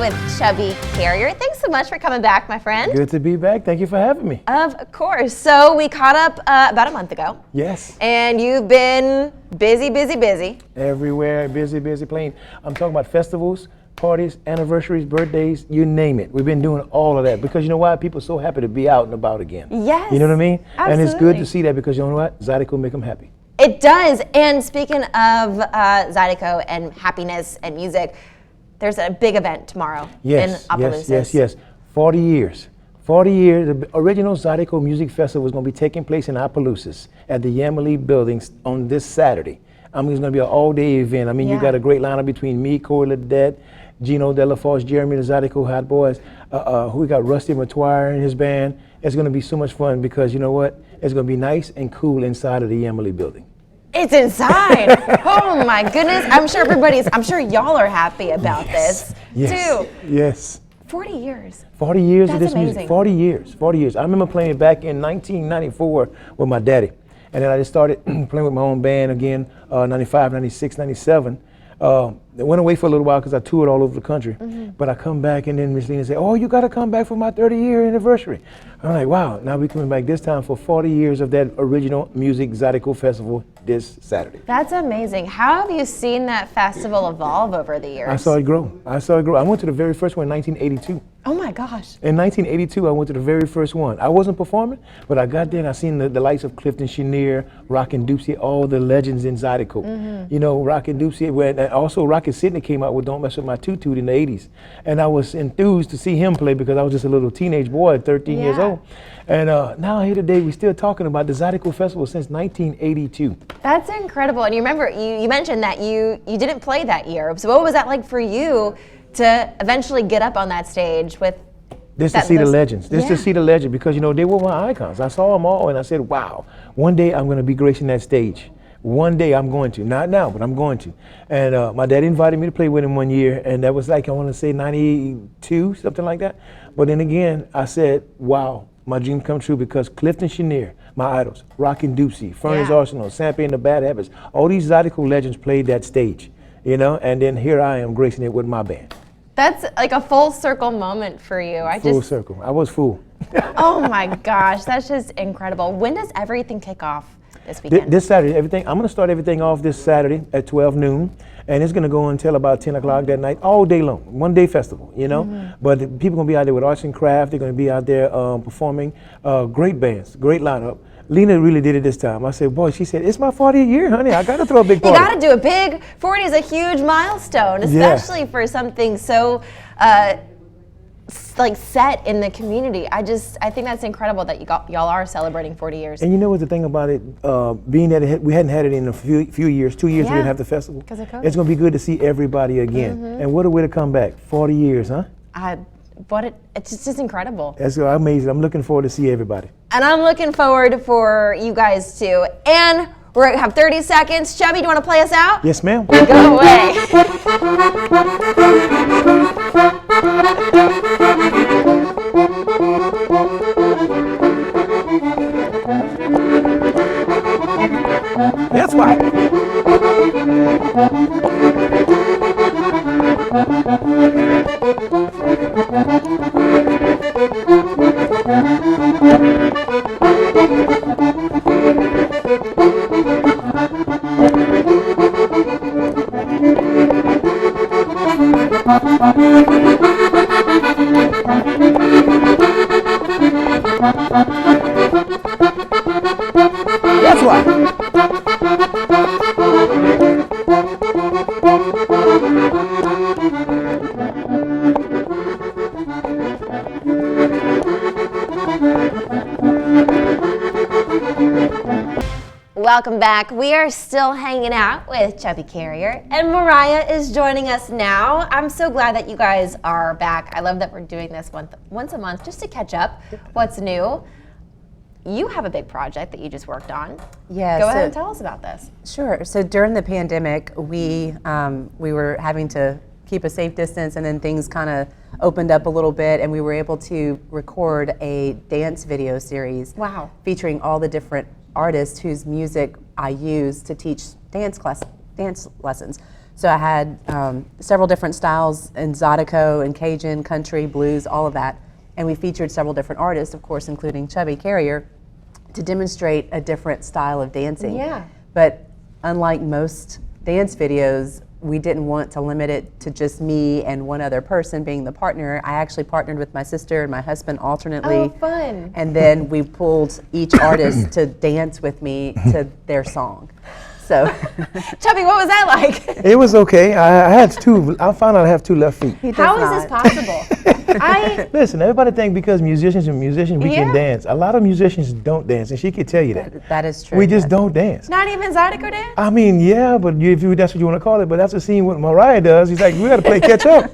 with Chubby Carrier. Thanks so much for coming back, my friend. Good to be back. Thank you for having me. Of course. So we caught up about a month ago. Yes. And you've been busy. Everywhere, busy playing. I'm talking about festivals, parties, anniversaries, birthdays, you name it. We've been doing all of that because you know why? People are so happy to be out and about again. Yes. You know what I mean? Absolutely. And it's good to see that because you know what? Zydeco make them happy. It does. And speaking of Zydeco and happiness and music, there's a big event tomorrow in Opelousas. Yes. 40 years. 40 years. The original Zydeco Music Festival is going to be taking place in Opelousas at the Yamali Buildings on this Saturday. I mean, it's going to be an all-day event. I mean, you got a great lineup between me, Corey LaDette, Gino De La Force, Jeremy the Zydeco Hot Boys. We got Rusty Matuire and his band. It's going to be so much fun because you know what? It's going to be nice and cool inside of the Yamali Building. It's inside. Oh my goodness. I'm sure y'all are happy about this too. Yes. 40 years. 40 years That's of this amazing. music. 40 years. 40 years. I remember playing it back in 1994 with my daddy. And then I just started playing with my own band again, 95, 96, 97. I went away for a little while because I toured all over the country. But I come back and then Miss Lena said, oh, you got to come back for my 30-year anniversary. I'm like, wow, now we're coming back this time for 40 years of that original music Zydeco Festival this Saturday. That's amazing. How have you seen that festival evolve over the years? I saw it grow. I went to the very first one in 1982. Oh my gosh. In 1982, I went to the very first one. I wasn't performing, but I got there and I seen the likes of Clifton Chenier, Rockin' Dupsy, all the legends in Zydeco. You know, Rockin' Dupsy, and also Rockin' Sidney came out with Don't Mess With My Tutu in the 80s. And I was enthused to see him play because I was just a little teenage boy, 13 years old. And now here today, we're still talking about the Zydeco Festival since 1982. That's incredible. And you remember, you mentioned that you didn't play that year. So what was that like for you to eventually get up on that stage with to see the legends. To see the legend because, you know, they were my icons. I saw them all and I said, wow, one day I'm going to be gracing that stage. One day I'm going to. Not now, but I'm going to. And my dad invited me to play with him one year, and that was like, I want to say 92, something like that. But then again, I said, wow, my dream come true because Clifton Chenier, my idols, Rockin' Dupsy, Furnace Arsenal, Sampe and the Bad Habits, all these Zydeco legends played that stage, you know, and then here I am gracing it with my band. That's like a full circle moment for you. Full circle. I was full. Oh my gosh, that's just incredible. When does everything kick off this weekend? This Saturday, I'm going to start everything off this Saturday at 12 noon, and it's going to go until about 10 o'clock that night, all day long, one-day festival, you know. But people going to be out there with arts and craft. They're going to be out there performing. Great bands, great lineup. Lena really did it this time. I said, boy, she said, it's my 40th year, honey. I got to throw a big party. You got to do a big, 40 is a huge milestone, especially for something so like set in the community. I think that's incredible that y'all are celebrating 40 years. And you know what the thing about it, being that we hadn't had it in a few years, 2 years we didn't have the festival. Because of COVID. It's going to be good to see everybody again. And what a way to come back, 40 years, huh? It's just incredible. That's amazing. I'm looking forward to see everybody. And I'm looking forward for you guys too. And we're going to have 30 seconds. Chubby, do you want to play us out? Yes, ma'am. Go away. That's why. That's why. Welcome back. We are still hanging out with Chubby Carrier, and Moriah is joining us now. I'm so glad that you guys are back. I love that we're doing this once a month just to catch up. What's new? You have a big project that you just worked on. Yeah. Go ahead and tell us about this. Sure. So during the pandemic, we were having to keep a safe distance, and then things kind of opened up a little bit, and we were able to record a dance video series. Wow. Featuring all the different artists whose music I use to teach dance lessons. So I had several different styles in Zydeco and Cajun, country, blues, all of that. And we featured several different artists, of course, including Chubby Carrier, to demonstrate a different style of dancing. Yeah. But unlike most dance videos, we didn't want to limit it to just me and one other person being the partner. I actually partnered with my sister and my husband alternately. Oh, fun. And then we pulled each artist to dance with me to their song. So, Chubby, what was that like? It was okay. I found out I have two left feet. How is this possible? Listen, everybody think because musicians we can dance. A lot of musicians don't dance, and she could tell you that. That is true. We just don't dance. Not even Zydeco dance? I mean, yeah, but that's what you want to call it. But that's the scene what Moriah does. He's like, we got to play catch up.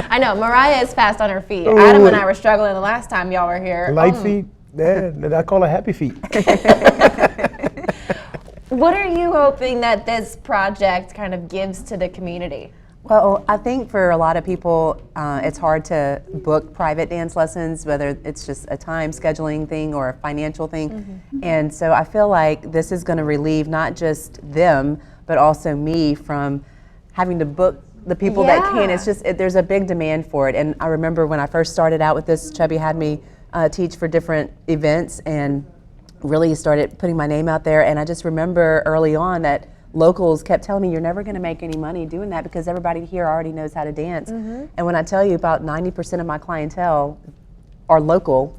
I know, Moriah is fast on her feet. Oh. Adam and I were struggling the last time y'all were here. Light feet. Yeah, I call her happy feet. What are you hoping that this project kind of gives to the community? Well, I think for a lot of people, it's hard to book private dance lessons, whether it's just a time scheduling thing or a financial thing. Mm-hmm. And so I feel like this is going to relieve not just them, but also me from having to book the people that can. It's just, there's a big demand for it. And I remember when I first started out with this, Chubby had me teach for different events and really started putting my name out there. And I just remember early on that locals kept telling me, you're never going to make any money doing that because everybody here already knows how to dance. Mm-hmm. And when I tell you about 90% of my clientele are local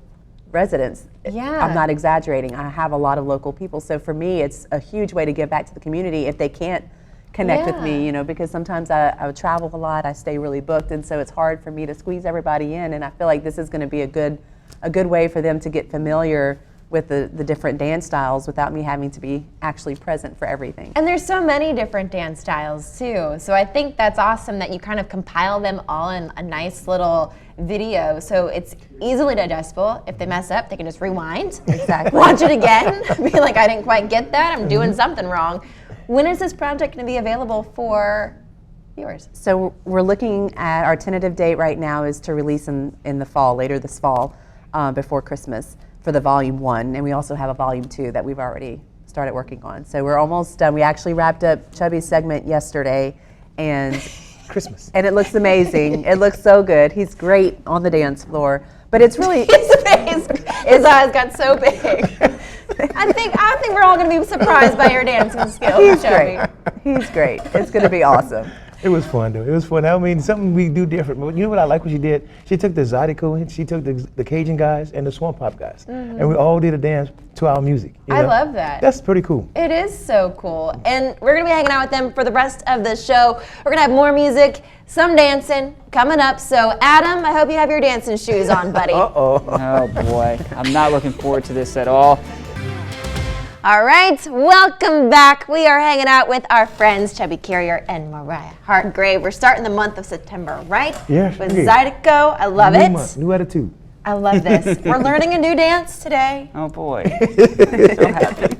residents, I'm not exaggerating. I have a lot of local people. So for me, it's a huge way to give back to the community if they can't connect with me, you know, because sometimes I would travel a lot, I stay really booked, and so it's hard for me to squeeze everybody in. And I feel like this is going to be a good way for them to get familiar with the different dance styles without me having to be actually present for everything. And there's so many different dance styles too. So I think that's awesome that you kind of compile them all in a nice little video. So it's easily digestible. If they mess up, they can just rewind. Exactly. Watch it again. Be like, I didn't quite get that. I'm doing something wrong. When is this project going to be available for viewers? So we're looking at, our tentative date right now is to release in the fall, later this fall, before Christmas, for the volume 1, and we also have a volume 2 that we've already started working on. So we're almost done. We actually wrapped up Chubby's segment yesterday, and Christmas. And it looks amazing. It looks so good. He's great on the dance floor, but it's really his eyes got so big. I think we're all going to be surprised by your dancing skills, Chubby. He's great. It's going to be awesome. It was fun, though. It was fun. I mean, something we do different. But you know what I like what she did? She took the Zydeco, she took the Cajun guys and the Swamp Pop guys. Mm-hmm. And we all did a dance to our music. I love that. That's pretty cool. It is so cool. And we're going to be hanging out with them for the rest of the show. We're going to have more music, some dancing coming up. So, Adam, I hope you have your dancing shoes on, buddy. Uh-oh. Oh, boy. I'm not looking forward to this at all. All right, welcome back. We are hanging out with our friends Chubby Carrier and Moriah Hargrave. We're starting the month of September, right? Yes. With Zydeco. I love it. Month, new attitude. I love this. We're learning a new dance today. Oh, boy. So happy.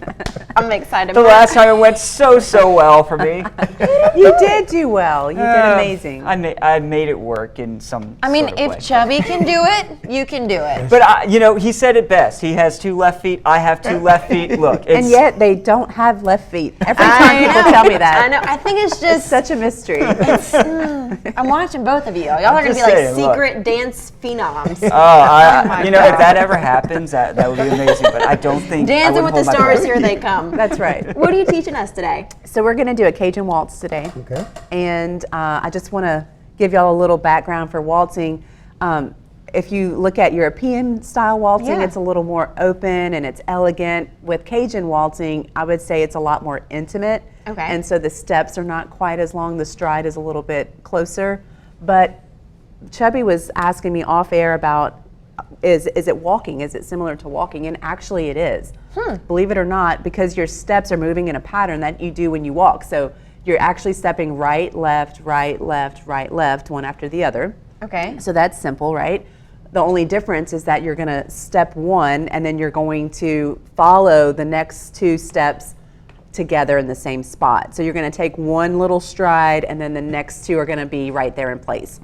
I'm excited. The last time it went so well for me. You did do well. You did amazing. I made it work in some I mean, sort of way. if Chubby can do it, you can do it. But, you know, he said it best. He has 2 left feet. I have 2 left feet. Look, it's... And yet they don't have left feet. Every time people tell me that. I know. I think it's just... It's such a mystery. I'm watching both of you. Y'all are going to be like secret dance phenoms. You know, if that ever happens, that would be amazing. But I don't think Dancing with the Stars, here they come. That's right. What are you teaching us today? So we're going to do a Cajun Waltz today. Okay. And I just want to give y'all a little background for waltzing. If you look at European style waltzing, it's a little more open and it's elegant. With Cajun waltzing, I would say it's a lot more intimate. Okay. And so the steps are not quite as long. The stride is a little bit closer. But Chubby was asking me off air about, is it walking? Is it similar to walking? And actually it is. Believe it or not, because your steps are moving in a pattern that you do when you walk. So you're actually stepping right, left, right, left, right, left, one after the other. Okay. So that's simple, right? The only difference is that you're going to step one and then you're going to follow the next 2 steps together in the same spot. So you're going to take one little stride and then the next 2 are going to be right there in place.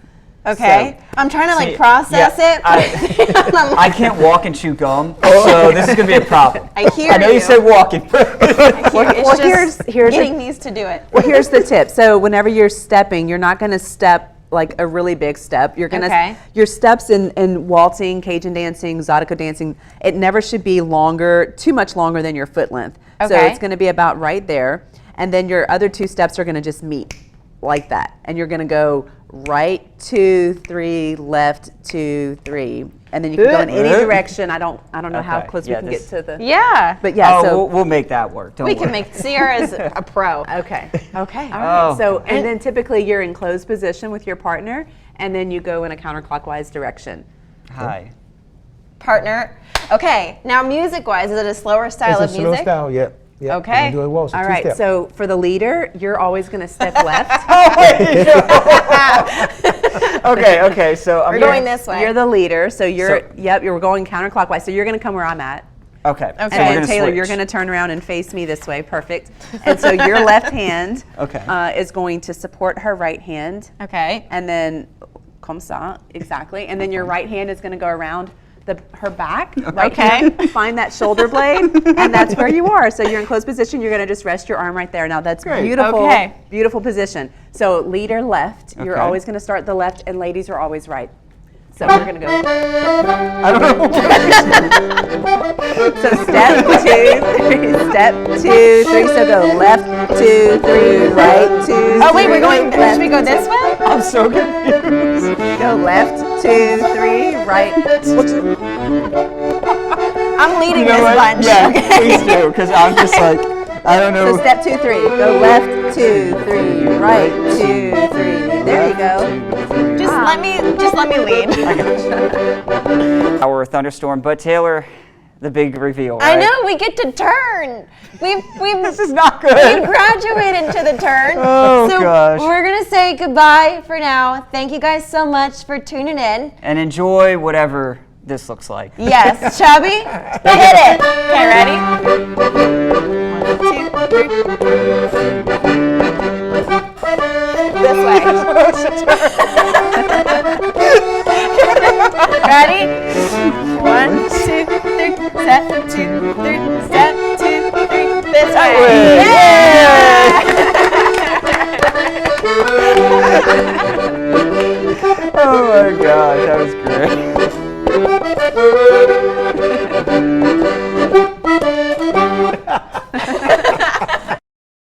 Okay. So, I'm trying to like see, process yeah, it. I can't walk and chew gum, so this is gonna be a problem. I hear I know you said walking. Well, here's getting these to do it. Well, here's the tip. So whenever you're stepping, you're not going to step like a really big step. You're gonna Okay. your steps in waltzing, Cajun dancing, Zydeco dancing. It never should be too much longer than your foot length. So Okay. it's going to be about right there, and then your other two steps are going to just meet like that, and you're going to go right 2 3, left 2 3, and then you can go in any direction. I don't know how Okay. close Yeah, we can get this- to the. Yeah. But yeah, Oh, so we'll make that work. Don't We worry. can make Sierra's a pro. okay. Okay. All right. Oh. So, and then typically you're in closed position with your partner, and then you go in a counterclockwise direction. Hi. Partner. Okay. Now, music-wise, is it a slower style It's of a slow music? style, yeah. Yeah. Okay. Do a waltz, a All right. two-step. So for the leader, you're always going to step left. Okay. So I'm We're going this way. You're the leader, so you're So- you're going counterclockwise. So you're going to come where I'm at. Okay. Okay. So And we're then gonna Taylor, switch. you're going to turn around and face me this way. Perfect. And so your left hand Okay. is going to support her right hand. Okay. And then, comme ça, exactly. And then your right hand is going to go around her back. Right Okay. hand, find that shoulder blade, and that's where you are. So you're in closed position. You're going to just rest your arm right there. Now that's beautiful, Okay. beautiful position. So leader left. You're Okay. always going to start the left, and ladies are always right. So we're going to go. I don't know. So step 2, 3, step 2, 3. So go left 2, 3, right 2. Oh, wait, we're going, left, should we go this way? I'm so confused. Go left 2, 3, right 2. I'm leading You know this what? bunch. Yeah, please do, because I'm just like, I don't know. So step 2, 3. Go left 2, 3, right 2, 3. There you go. Just let me lead. Our thunderstorm, but Taylor, the big reveal, I right? know, we get to turn. We've This is not we've good. graduated to the turn. Oh, so gosh. we're gonna say goodbye for now. Thank you guys so much for tuning in. And enjoy whatever this looks like. Yes, Chubby, hit it. Okay, ready? 1, 2, 3. This way. Ready? 1, 2, 3. Step 2, 3. Step 2, 3. This way. Yeah! Oh my gosh, that was great.